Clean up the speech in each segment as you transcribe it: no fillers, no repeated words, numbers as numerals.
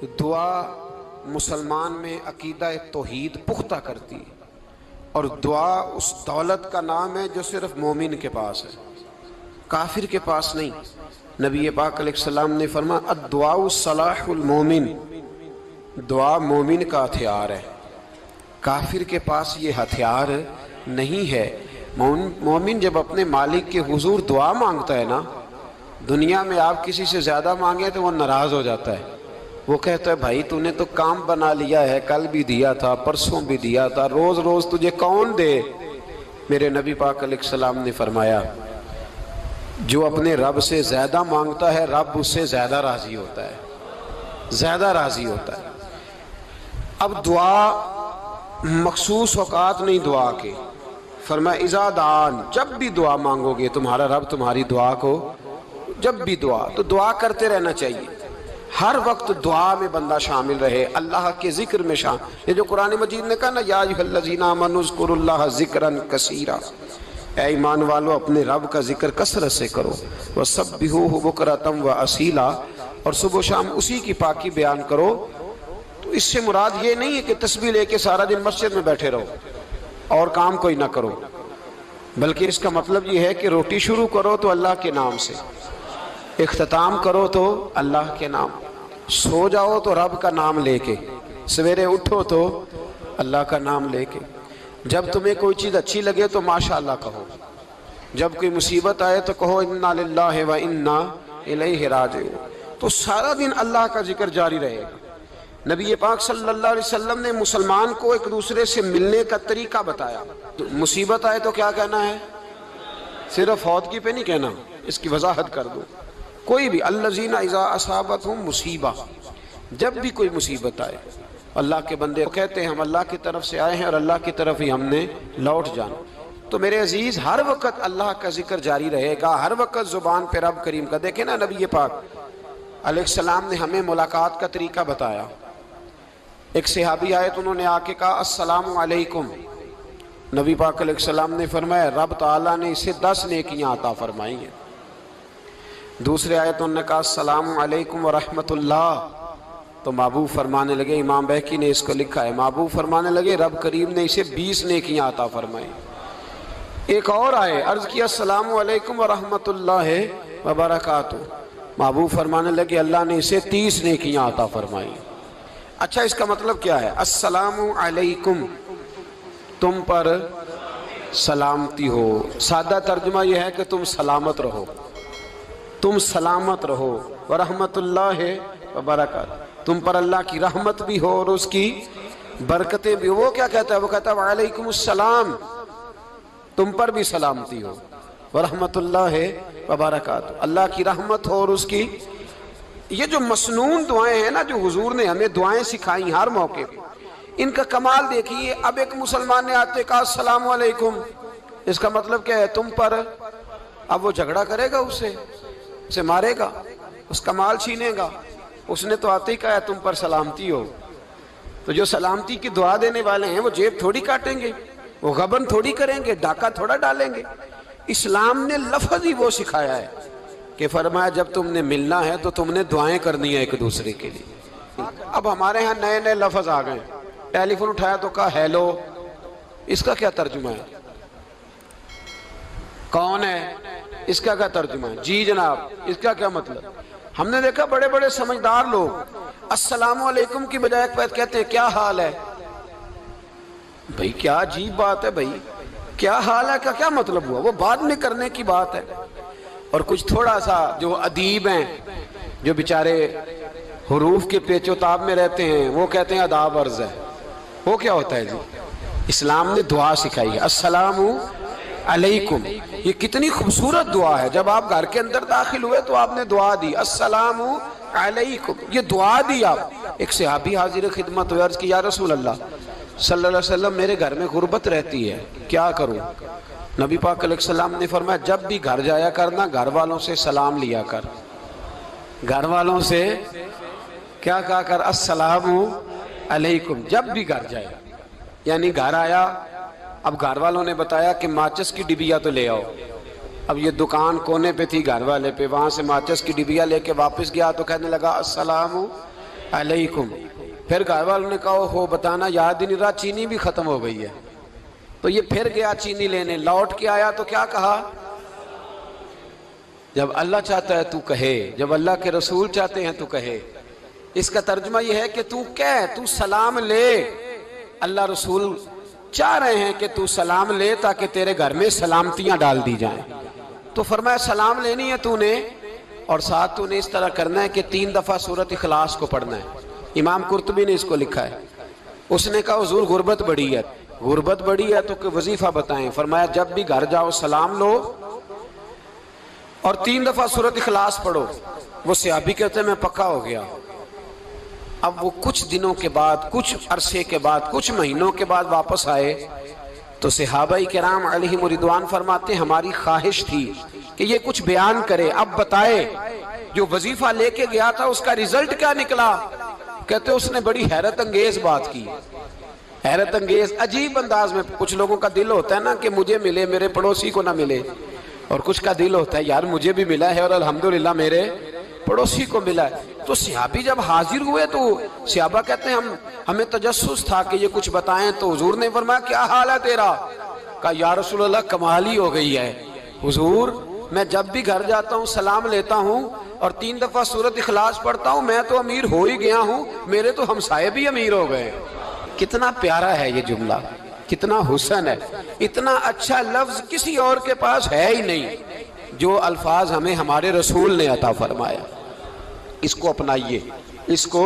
دعا مسلمان میں عقیدہ توحید پختہ کرتی ہے، اور دعا اس دولت کا نام ہے جو صرف مومن کے پاس ہے، کافر کے پاس نہیں۔ نبی پاک علیہ السلام نے فرمایا الدعاء صلاح المومن، دعا مومن کا ہتھیار ہے، کافر کے پاس یہ ہتھیار نہیں ہے۔ مومن جب اپنے مالک کے حضور دعا مانگتا ہے نا، دنیا میں آپ کسی سے زیادہ مانگیں تو وہ ناراض ہو جاتا ہے، وہ کہتا ہے بھائی تو نے تو کام بنا لیا ہے، کل بھی دیا تھا، پرسوں بھی دیا تھا، روز روز تجھے کون دے؟ میرے نبی پاک علیہ السلام نے فرمایا جو اپنے رب سے زیادہ مانگتا ہے رب اس سے زیادہ راضی ہوتا ہے، زیادہ راضی ہوتا ہے۔ اب دعا مخصوص اوقات نہیں دعا کے، فرمایا اذا دعان، جب بھی دعا مانگو گے تمہارا رب تمہاری دعا کو، جب بھی دعا تو دعا کرتے رہنا چاہیے، ہر وقت دعا میں بندہ شامل رہے، اللہ کے ذکر میں شامل۔ یہ جو قرآن مجید نے کہا نا یا ایھا الذین آمنوا اذکروا اللہ ذکرا کثیرا، اے ایمان والو اپنے رب کا ذکر کثرت سے کرو، وسبحوہ بکرۃ واصیلا، اور صبح و شام اسی کی پاکی بیان کرو۔ تو اس سے مراد یہ نہیں ہے کہ تسبیح لے کے سارا دن مسجد میں بیٹھے رہو اور کام کوئی نہ کرو، بلکہ اس کا مطلب یہ ہے کہ روٹی شروع کرو تو اللہ کے نام سے، اختتام کرو تو اللہ کے نام، سو جاؤ تو رب کا نام لے کے، سویرے اٹھو تو اللہ کا نام لے کے، جب تمہیں کوئی چیز اچھی لگے تو ماشاءاللہ کہو، جب کوئی مصیبت آئے تو کہو انا للہ و انا الیہ راجعون۔ تو سارا دن اللہ کا ذکر جاری رہے گا۔ نبی پاک صلی اللہ علیہ وسلم نے مسلمان کو ایک دوسرے سے ملنے کا طریقہ بتایا۔ مصیبت آئے تو کیا کہنا ہے؟ صرف فوت کی پہ نہیں کہنا، اس کی وضاحت کر دو۔ کوئی بھی الذین اذا اصابتہم مصیبہ، جب بھی کوئی مصیبت آئے، اللہ کے بندے کہتے ہیں ہم اللہ کی طرف سے آئے ہیں اور اللہ کی طرف ہی ہم نے لوٹ جانا۔ تو میرے عزیز ہر وقت اللہ کا ذکر جاری رہے گا، ہر وقت زبان پہ رب کریم کا۔ دیکھیں نا نبی پاک علیہ السلام نے ہمیں ملاقات کا طریقہ بتایا۔ ایک صحابی آئے تو انہوں نے آ کے کہا السلام علیکم، نبی پاک علیہ السلام نے فرمایا رب تعالیٰ نے اسے 10 نیکیاں عطا فرمائی ہیں۔ دوسرے آئے تو انہوں نے کہا السلام علیکم ورحمۃ اللہ، تو محبوب فرمانے لگے، امام بہقی نے اس کو لکھا ہے، محبوب فرمانے لگے رب کریم نے اسے 20 نیکیاں عطا فرمائی۔ ایک اور آئے، عرض کیا السلام علیکم ورحمۃ اللہ وبرکاتہ، محبوب فرمانے لگے اللہ نے اسے 30 نیکیاں عطا فرمائی۔ اچھا اس کا مطلب کیا ہے؟ السلام علیکم، تم پر سلامتی ہو، سادہ ترجمہ یہ ہے کہ تم سلامت رہو، تم سلامت رہو، ورحمۃ اللہ وبرکاتہ، تم پر اللہ کی رحمت بھی ہو اور اس کی برکتیں بھی ہو۔ وہ کیا کہتا ہے؟ وہ کہتا ہے وعلیکم السلام، تم پر بھی سلامتی ہو، ورحمۃ اللہ وبرکاتہ، اللہ کی رحمت ہو اور اس کی۔ یہ جو مسنون دعائیں ہیں نا جو حضور نے ہمیں دعائیں سکھائیں ہر موقع پہ، ان کا کمال دیکھیے۔ اب ایک مسلمان نے آتے کہا السلام علیکم، اس کا مطلب کیا ہے؟ تم پر۔ اب وہ جھگڑا کرے گا اسے مارے گا، اس کا مال چھینے گا؟ اس نے تو آتے ہی کہا ہے تم پر سلامتی ہو۔ تو جو سلامتی کی دعا دینے والے ہیں وہ جیب تھوڑی کاٹیں گے، وہ غبن تھوڑی کریں گے، ڈاکہ تھوڑا ڈالیں گے۔ اسلام نے لفظ ہی وہ سکھایا ہے کہ فرمایا جب تم نے ملنا ہے تو تم نے دعائیں کرنی ہیں ایک دوسرے کے لیے۔ اب ہمارے ہاں نئے نئے لفظ آ گئے، ٹیلی فون اٹھایا تو کہا ہیلو، اس کا کیا ترجمہ ہے؟ کون ہے، اس کا کیا ترجمہ ہے؟ جی جناب، اس کا کیا مطلب؟ ہم نے دیکھا بڑے بڑے سمجھدار لوگ السلام علیکم کی بجائے کہتے ہیں کیا حال ہے۔ بھئی کیا عجیب بات ہے، بھئی کیا حال ہے کا کیا مطلب ہوا؟ وہ بعد میں کرنے کی بات ہے۔ اور کچھ تھوڑا سا جو ادیب ہیں، جو بیچارے حروف کے پیچ و تاب میں رہتے ہیں، وہ کہتے ہیں آداب عرض ہے۔ وہ کیا ہوتا ہے جی؟ اسلام نے دعا سکھائی ہے السلام علیکم، یہ کتنی خوبصورت دعا ہے۔ جب آپ گھر کے اندر داخل ہوئے تو آپ نے دعا دی السلام علیکم، یہ دعا دی آپ۔ ایک صحابی حاضر خدمت ہوئے، عرض کی یا رسول اللہ صلی اللہ علیہ وسلم میرے گھر میں غربت رہتی ہے، کیا کروں؟ نبی پاک علیہ السلام نے فرمایا جب بھی گھر جایا کرنا گھر والوں سے سلام لیا کر، گھر والوں سے کیا کہا کر؟ السلام علیکم، جب بھی گھر جائے۔ یعنی گھر آیا، اب گھر والوں نے بتایا کہ ماچس کی ڈبیا تو لے آؤ۔ اب یہ دکان کونے پہ تھی گھر والے پہ، وہاں سے ماچس کی ڈبیا لے کے واپس گیا تو کہنے لگا السلام علیکم. پھر گھر والوں نے کہا ہو بتانا یاد ہی نہیں رہا، چینی بھی ختم ہو گئی ہے. تو یہ پھر گیا چینی لینے، لوٹ کے آیا تو کیا کہا؟ جب اللہ چاہتا ہے تو کہے، جب اللہ کے رسول چاہتے ہیں تو کہے. اس کا ترجمہ یہ ہے کہ تو کہہ، تو سلام لے. اللہ رسول چاہ رہے ہیں کہ تو سلام لے تاکہ تیرے گھر میں سلامتیاں ڈال دی جائیں. تو فرمایا سلام لینی ہے تو نے، اور ساتھ تو نے اس طرح کرنا ہے کہ 3 دفعہ سورۃ اخلاص کو پڑھنا ہے. امام قرطبی نے اس کو لکھا ہے. اس نے کہا حضور غربت بڑی ہے. غربت بڑی ہے تو کہ وظیفہ بتائیں. فرمایا جب بھی گھر جاؤ سلام لو اور 3 دفعہ سورۃ اخلاص پڑھو. وہ صحابی کہتے ہیں میں پکا ہو گیا. اب وہ کچھ دنوں کے بعد، کچھ عرصے کے بعد، کچھ مہینوں کے بعد واپس آئے تو صحابہ کرام علیہم رضوان فرماتے ہیں ہماری خواہش تھی کہ یہ کچھ بیان کرے، اب بتائے جو وظیفہ لے کے گیا تھا اس کا رزلٹ کیا نکلا. کہتے اس نے بڑی حیرت انگیز بات کی، حیرت انگیز عجیب انداز میں. کچھ لوگوں کا دل ہوتا ہے نا کہ مجھے ملے میرے پڑوسی کو نہ ملے، اور کچھ کا دل ہوتا ہے یار مجھے بھی ملا ہے اور الحمدللہ میرے پڑوسی کو ملا ہے. تو صحابی جب حاضر ہوئے تو صحابہ کہتے ہیں ہمیں تجسس تھا کہ یہ کچھ بتائیں. تو حضور نے فرمایا کیا حال ہے تیرا؟ کہا یا رسول اللہ کمال ہی ہو گئی ہے حضور، میں جب بھی گھر جاتا ہوں سلام لیتا ہوں اور 3 دفعہ سورۃ اخلاص پڑھتا ہوں. میں تو امیر ہو ہی گیا ہوں، میرے تو ہمسائے بھی امیر ہو گئے. کتنا پیارا ہے یہ جملہ، کتنا حسن ہے. اتنا اچھا لفظ کسی اور کے پاس ہے ہی نہیں جو الفاظ ہمیں ہمارے رسول نے عطا فرمایا. اس کو اپنائیے، اس کو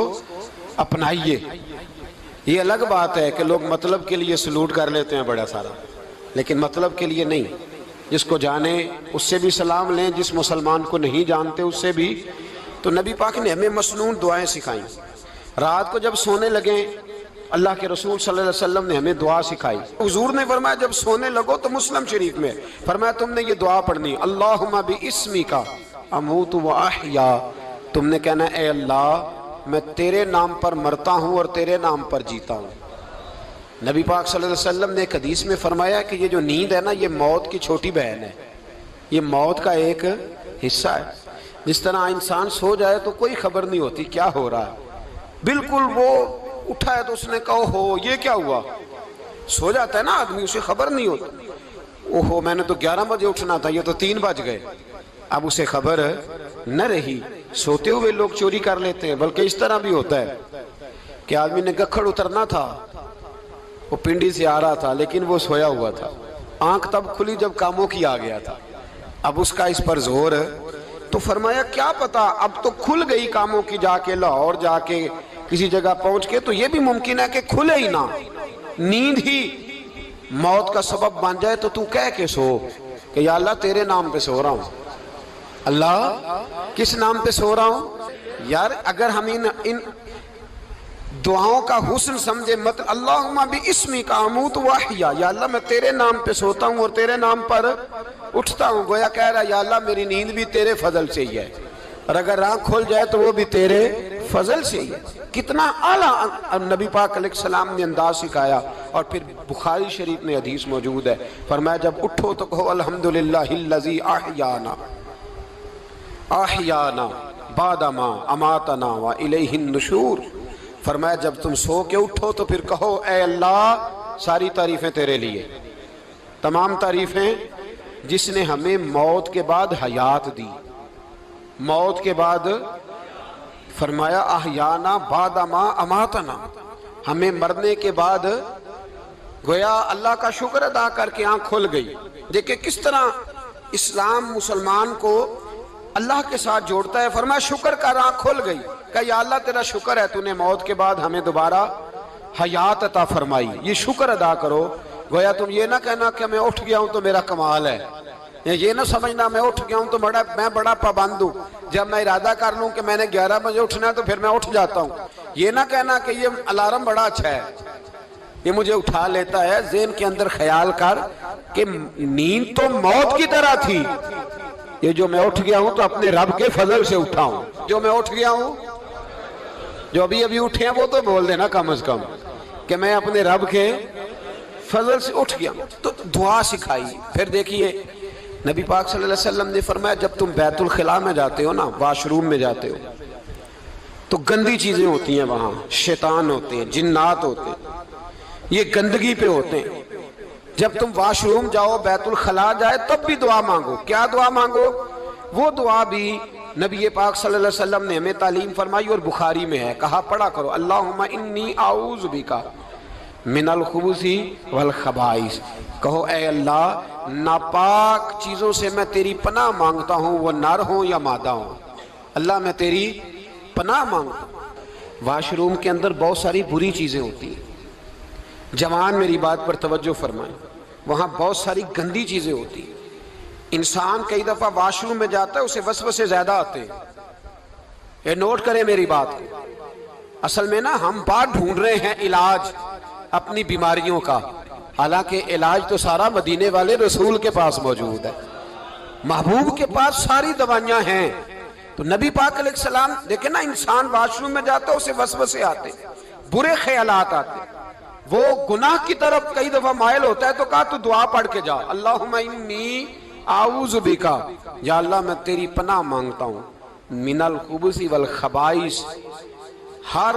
اپنائیے. یہ الگ بات ہے کہ لوگ مطلب کے لیے سلوٹ کر لیتے ہیں بڑا سارا، لیکن مطلب کے لیے نہیں. جس کو جانے اس سے بھی سلام لیں، جس مسلمان کو نہیں جانتے اس سے بھی. تو نبی پاک نے ہمیں مسنون دعائیں سکھائیں. رات کو جب سونے لگیں اللہ کے رسول صلی اللہ علیہ وسلم نے ہمیں دعا سکھائی. حضور نے فرمایا جب سونے لگو تو مسلم شریف میں فرمایا تم نے یہ دعا پڑھنی، اللہم باسمک اموت و احیا. تم نے کہنا اے اللہ میں تیرے نام پر مرتا ہوں اور تیرے نام پر جیتا ہوں. نبی پاک صلی اللہ علیہ وسلم نے ایک حدیث میں فرمایا کہ یہ جو نیند ہے نا یہ موت کی چھوٹی بہن ہے، یہ موت کا ایک حصہ ہے. جس طرح انسان سو جائے تو کوئی خبر نہیں ہوتی کیا ہو رہا ہے، بالکل وہ اٹھا ہے تو اس نے کہا ہو یہ کیا ہوا. سو جاتا ہے نا آدمی، اسے خبر نہیں ہوتی. اوہو میں نے تو 11 بجے اٹھنا تھا، یہ تو 3 بج گئے. اب اسے خبر نہ رہی. سوتے ہوئے لوگ چوری کر لیتے ہیں. بلکہ اس طرح بھی ہوتا ہے کہ آدمی نے گکھڑ اترنا تھا، وہ پنڈی سے آ رہا تھا لیکن وہ سویا ہوا تھا. آنکھ تب کھلی جب کاموں کی آ گیا تھا. اب اس کا اس پر زور. تو فرمایا کیا پتا اب تو کھل گئی کاموں کی، جا کے لاہور جا کے کسی جگہ پہنچ کے. تو یہ بھی ممکن ہے کہ کھلے ہی نہ، نیند ہی موت کا سبب بن جائے. تو کہہ کے سو کہ یا اللہ تیرے نام پہ سو رہا ہوں. اللہ کس نام پہ سو رہا ہوں؟ یار اگر ہم ان دعاؤں کا حسن سمجھے مت اللہم باسمک اموت و احیا، یا اللہ میں تیرے نام پہ سوتا ہوں اور تیرے نام پر اٹھتا ہوں. گویا کہہ رہا یا اللہ میری نیند بھی تیرے فضل سے ہی ہے، اور اگر آنکھ کھل جائے تو وہ بھی تیرے فضل سے ہی ہے. کتنا اعلیٰ نبی پاک علیہ السلام نے انداز سکھایا. اور پھر بخاری شریف میں حدیث موجود ہے، فرمایا جب اٹھو تو کہو الحمدللہ الذی احیانا بعد ما اماتنا والیہ النشور. فرمایا جب تم سو کے اٹھو تو پھر کہو اے اللہ ساری تعریفیں تیرے لیے، تمام تعریفیں جس نے ہمیں موت کے بعد حیات دی. موت کے بعد فرمایا احیانا بعد ما اماتنا، ہمیں مرنے کے بعد گویا اللہ کا شکر ادا کر کے آنکھ کھل گئی. دیکھیں کس طرح اسلام مسلمان کو اللہ کے ساتھ جوڑتا ہے. فرمایا شکر کر، آنکھ کھل گئی. کہ یا اللہ تیرا شکر ہے تو نے موت کے بعد ہمیں دوبارہ حیات عطا فرمائی، یہ شکر ادا کرو. گویا تم یہ نہ کہنا کہ میں اٹھ گیا ہوں تو میرا کمال ہے، یہ نہ سمجھنا میں اٹھ گیا ہوں تو میں بڑا پابند ہوں. جب میں ارادہ کر لوں کہ میں نے 11 بجے اٹھنا ہے تو پھر میں اٹھ جاتا ہوں. یہ نہ کہنا کہ یہ الارم بڑا اچھا ہے، یہ مجھے اٹھا لیتا ہے. ذہن کے اندر خیال کر کہ نیند تو موت کی طرح تھی، یہ جو میں اٹھ گیا ہوں تو اپنے رب کے فضل سے اٹھا ہوں. جو میں اٹھ گیا ہوں، جو ابھی اٹھے ہیں وہ تو بول دینا کم از کم کہ میں اپنے رب کے فضل سے اٹھ گیا. تو دعا سکھائی. پھر دیکھیے نبی پاک صلی اللہ علیہ وسلم نے فرمایا جب تم بیت الخلاء میں جاتے ہو نا، واش روم میں جاتے ہو، تو گندی چیزیں ہوتی ہیں وہاں، شیطان ہوتے ہیں، جنات ہوتے ہیں، یہ گندگی پہ ہوتے ہیں۔ جب تم واش روم جاؤ، بیت الخلاء جائے، تب بھی دعا مانگو۔ کیا دعا مانگو؟ وہ دعا بھی نبی پاک صلی اللہ علیہ وسلم نے ہمیں تعلیم فرمائی اور بخاری میں ہے، کہا پڑھا کرو اللہم انی اعوذ بک من الخبث والخبائث۔ کہو اے اللہ ناپاک چیزوں سے میں تیری پناہ مانگتا ہوں، وہ نر ہوں یا مادہ ہوں۔ اللہ میں تیری پناہ مانگتا ہوں۔ واش روم کے اندر بہت ساری بری چیزیں ہوتی ہیں، جوان میری بات پر توجہ فرمائیں، وہاں بہت ساری گندی چیزیں ہوتی ہیں۔ انسان کئی دفعہ واش روم میں جاتا ہے، اسے وسوسے زیادہ آتے ہیں، یہ نوٹ کریں میری بات کو۔ اصل میں نا ہم بات ڈھونڈ رہے ہیں علاج اپنی بیماریوں کا، حالانکہ علاج تو سارا مدینے والے رسول کے پاس موجود ہے، محبوب کے پاس ساری دوائیاں ہیں۔ تو نبی پاک علیہ السلام دیکھیں نا، انسان واش روم میں جاتا ہے، اسے وسوسے آتے، برے خیالات آتے، وہ گناہ کی طرف کئی دفعہ مائل ہوتا ہے، تو کہا تو دعا پڑھ کے جا اللہم انی اعوذ بک، یا اللہ میں تیری پناہ مانگتا ہوں من الخبث والخبائث، ہر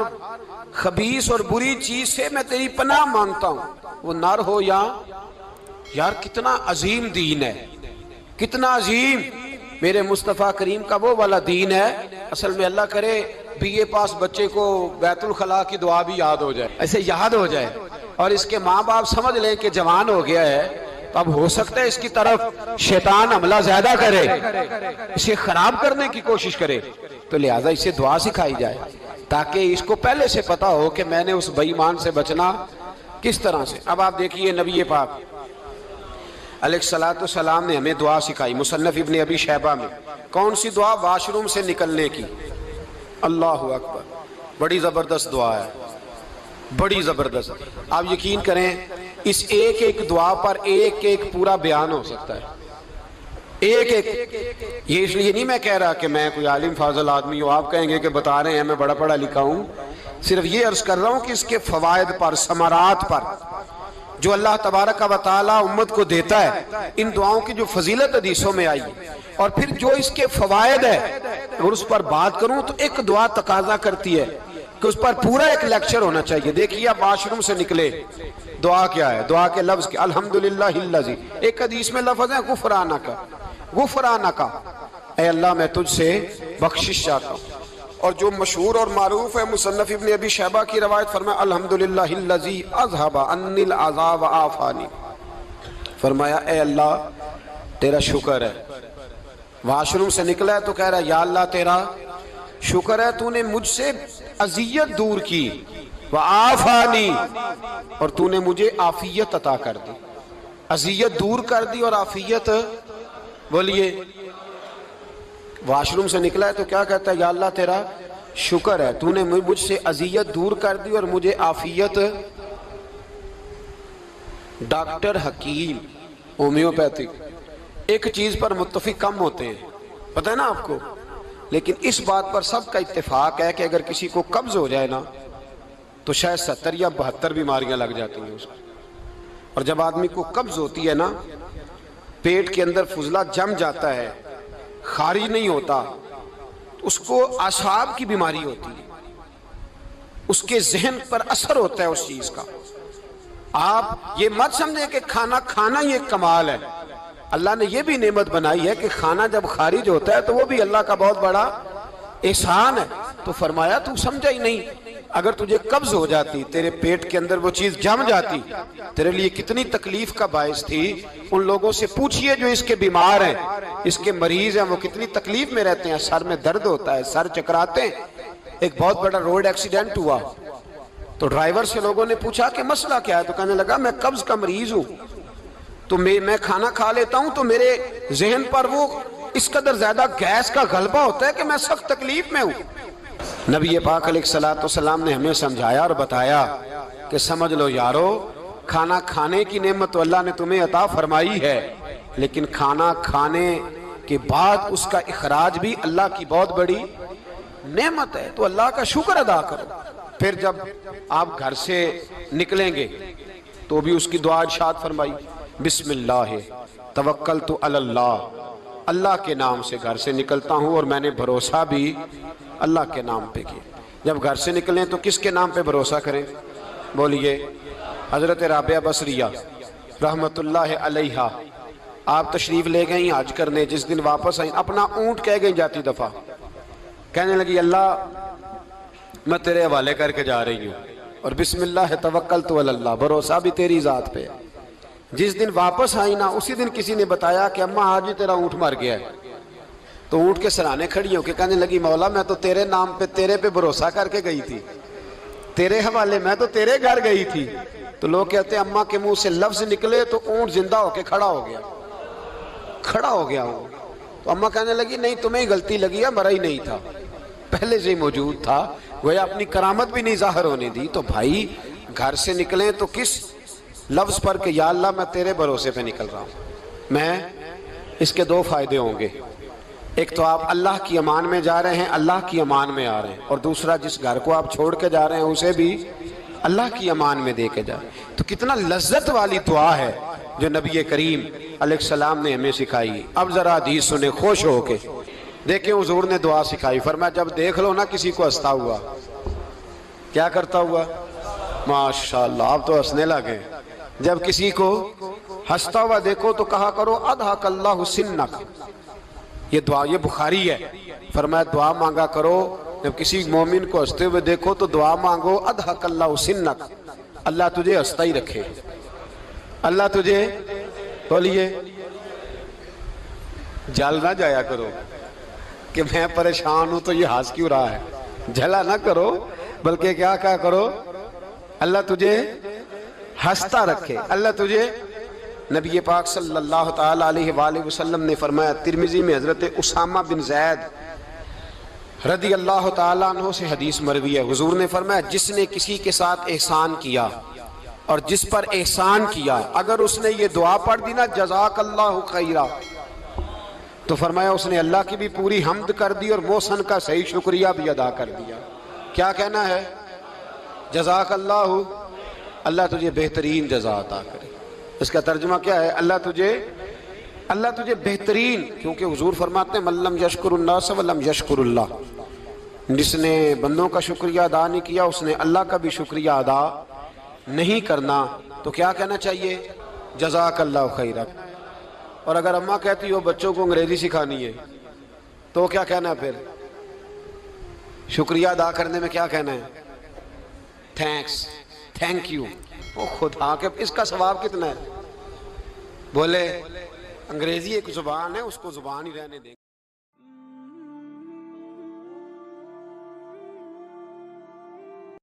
خبیث اور بری چیز سے میں تیری پناہ مانگتا ہوں، وہ نر ہو یا یار کتنا عظیم دین ہے، کتنا عظیم میرے مصطفیٰ کریم کا وہ والا دین ہے۔ اصل میں اللہ کرے بی اے پاس بچے کو بیت الخلاء کی دعا بھی یاد ہو جائے، ایسے یاد ہو جائے، اور اس کے ماں باپ سمجھ لیں کہ جوان ہو گیا ہے، تو اب ہو سکتا ہے اس کی طرف شیطان حملہ زیادہ کرے، اسے خراب کرنے کی کوشش کرے، تو لہٰذا اسے دعا سکھائی جائے تاکہ اس کو پہلے سے پتا ہو کہ میں نے اس بے ایمان سے بچنا کس طرح سے۔ اب آپ دیکھیے نبی پاک علیہ السلام نے ہمیں دعا سکھائی، مصنف ابن ابی شیبہ میں۔ کون سی دعا؟ واش روم سے نکلنے کی۔ اللہ اکبر، بڑی زبردست دعا ہے، بڑی زبردست۔ آپ یقین کریں اس ایک ایک دعا پر ایک ایک پورا بیان ہو سکتا ہے، ایک ایک۔ یہ اس لیے نہیں میں کہہ رہا کہ میں کوئی عالم فاضل آدمی ہوں، آپ کہیں گے کہ بتا رہے ہیں میں بڑا پڑھا لکھا ہوں، صرف یہ عرض کر رہا ہوں کہ اس کے فوائد پر، ثمرات پر جو اللہ تبارک و تعالی امت کو دیتا ہے، ان دعاؤں کی جو فضیلت حدیثوں میں آئی، اور پھر جو اس کے فوائد ہے، اور اس پر بات کروں تو ایک دعا تقاضا کرتی ہے کہ اس پر پورا ایک لیکچر ہونا چاہیے۔ دیکھیے آپ واش روم سے نکلے، دعا کیا ہے؟ دعا کے لفظ کیا؟ الحمدللہ الذی، ایک حدیث میں لفظ ہے غفرانک، غفرانک، اے اللہ میں تجھ سے بخشش چاہتا ہوں۔ اور جو مشہور اور معروف ہے مصنف ابن ابی شیبہ کی روایت، فرمایا الحمدللہ الذی اذھب عنی العذاب وعافانی، فرمایا اے اللہ تیرا شکر ہے۔ واش روم سے نکلا ہے تو کہہ رہا ہے یا اللہ تیرا شکر ہے، تو نے مجھ سے اذیت دور کی، وعافانی، اور تو نے مجھے عافیت عطا کر دی، اذیت دور کر دی اور عافیت۔ بولیے، واش روم سے نکلا ہے تو کیا کہتا ہے؟ یا اللہ تیرا شکر ہے، تو نے مجھ سے اذیت دور کر دی اور مجھے عافیت۔ ڈاکٹر حکیم ہومیوپیتھک ایک چیز پر متفق کم ہوتے ہیں، پتہ ہے نا آپ کو، لیکن اس بات پر سب کا اتفاق ہے کہ اگر کسی کو قبض ہو جائے نا تو شاید 70 یا 72 بیماریاں لگ جاتی ہیں اس کو۔ اور جب آدمی کو قبض ہوتی ہے نا، پیٹ کے اندر فضلہ جم جاتا ہے، خارج نہیں ہوتا، اس کو اعصاب کی بیماری ہوتی ہے، اس کے ذہن پر اثر ہوتا ہے اس چیز کا۔ آپ یہ مت سمجھیں کہ کھانا کھانا یہ ایک کمال ہے، اللہ نے یہ بھی نعمت بنائی ہے کہ کھانا جب خارج ہوتا ہے تو وہ بھی اللہ کا بہت بڑا احسان ہے۔ تو فرمایا تو سمجھا ہی نہیں، اگر تجھے قبض ہو جاتی، تیرے پیٹ کے اندر وہ چیز جم جاتی، تیرے لیے کتنی تکلیف کا باعث تھی۔ ان لوگوں سے پوچھئے جو اس کے بیمار ہیں، اس کے مریض ہیں، وہ کتنی تکلیف میں رہتے ہیں، سر میں درد ہوتا ہے، سر چکراتے ہیں۔ ایک بہت بڑا روڈ ایکسیڈنٹ ہوا تو ڈرائیور سے لوگوں نے پوچھا کہ مسئلہ کیا ہے، تو کہنے لگا میں قبض کا مریض ہوں، تو میں کھانا کھا لیتا ہوں تو میرے ذہن پر وہ اس قدر زیادہ گیس کا غلبہ ہوتا ہے کہ میں سخت تکلیف میں ہوں۔ نبی پاک علیہ السلام نے ہمیں سمجھایا اور بتایا کہ سمجھ لو یارو، کھانا کھانے کی نعمت تو اللہ نے تمہیں عطا فرمائی ہے، لیکن کھانا کھانے کے بعد اس کا اخراج بھی اللہ کی بہت بڑی نعمت ہے، تو اللہ کا شکر ادا کرو۔ پھر جب آپ گھر سے نکلیں گے تو بھی اس کی دعا ارشاد فرمائی، بسم اللہ توکلت علی اللہ، اللہ کے نام سے گھر سے نکلتا ہوں اور میں نے بھروسہ بھی اللہ کے نام پہ کیا۔ جب گھر سے نکلیں تو کس کے نام پہ بھروسہ کریں؟ بولیے حضرت رابعہ بصریہ رحمت اللہ علیہا، آپ تشریف لے گئیں حج کرنے، جس دن واپس آئیں اپنا اونٹ کہہ گئیں جاتی دفعہ، کہنے لگی اللہ میں تیرے حوالے کر کے جا رہی ہوں اور بسم اللہ توکلت علی اللہ، بھروسہ بھی تیری ذات پہ ہے۔ جس دن واپس آئی نا اسی دن کسی نے بتایا کہ اماں آج ہی تیرا اونٹ مر گیا ہے، تو اونٹ کے سرانے کھڑی ہو کے کہنے لگی مولا میں تو تیرے نام پہ تیرے پہ بھروسہ کر کے گئی تھی، تیرے حوالے، میں تو تیرے گھر گئی تھی۔ تو لوگ کہتے ہیں اماں کے منہ سے لفظ نکلے تو اونٹ زندہ ہو کے کھڑا ہو گیا، کھڑا ہو گیا ہوں۔ تو اماں کہنے لگی نہیں تمہیں ہی غلطی لگی ہے، مرا ہی نہیں تھا، پہلے سے ہی موجود تھا، گویا اپنی کرامت بھی نہیں ظاہر ہونے دی۔ تو بھائی گھر سے نکلیں تو کس لفظ پر کہ یا اللہ میں تیرے بھروسے پہ نکل رہا ہوں میں، اس کے دو فائدے ہوں گے، ایک تو آپ اللہ کی امان میں جا رہے ہیں، اللہ کی امان میں آ رہے ہیں، اور دوسرا جس گھر کو آپ چھوڑ کے جا رہے ہیں اسے بھی اللہ کی امان میں دے کے جا رہے ہیں۔ تو کتنا لذت والی دعا ہے جو نبی کریم علیہ السلام نے ہمیں سکھائی۔ اب ذرا حدیث سنیں خوش ہو کے، دیکھیں حضور نے دعا سکھائی، فرمایا جب دیکھ لو نا کسی کو ہنستا ہوا، کیا کرتا ہوا؟ ماشاءاللہ آپ تو ہنسنے لگے۔ جب کسی کو ہنستا ہوا دیکھو تو کہا کرو اضحک اللہ سنک، یہ دعا یہ بخاری ہے، فرمایا دعا مانگا کرو جب کسی مومن کو ہنستے ہوئے دیکھو تو دعا مانگو اضحک اللہ سنک، اللہ تجھے ہنستا ہی رکھے، اللہ تجھے، بولیے جل نہ جایا کرو کہ میں پریشان ہوں تو یہ ہنس کیوں رہا ہے، جھلا نہ کرو، بلکہ کیا کہا کرو اللہ تجھے ہنستا رکھے، اللہ تجھے۔ نبی پاک صلی اللہ تعالیٰ علیہ وآلہ وسلم نے فرمایا، ترمذی میں حضرت اسامہ بن زید رضی اللہ تعالیٰ عنہ سے حدیث مروی ہے، حضور نے فرمایا جس نے کسی کے ساتھ احسان کیا اور جس پر احسان کیا، اگر اس نے یہ دعا پڑھ دی نا جزاک اللہ خیرہ، تو فرمایا اس نے اللہ کی بھی پوری حمد کر دی اور محسن کا صحیح شکریہ بھی ادا کر دیا۔ کیا کہنا ہے؟ جزاک اللہ، اللہ تجھے بہترین جزا عطا کرے۔ اس کا ترجمہ کیا ہے؟ اللہ تجھے بہترین، کیونکہ حضور فرماتے ہیں من لم یشکر الناس ولم یشکر اللہ، جس نے بندوں کا شکریہ ادا نہیں کیا اس نے اللہ کا بھی شکریہ ادا نہیں کرنا۔ تو کیا کہنا چاہیے؟ جزاک اللہ خیرہ۔ اور اگر اماں کہتی ہو بچوں کو انگریزی سکھانی ہے تو کیا کہنا ہے پھر؟ شکریہ ادا کرنے میں کیا کہنا ہے؟ Thanks, thank you. وہ خدا کے اس کا ثواب کتنا ہے؟ بولے انگریزی ایک زبان ہے، اس کو زبان ہی رہنے دیں۔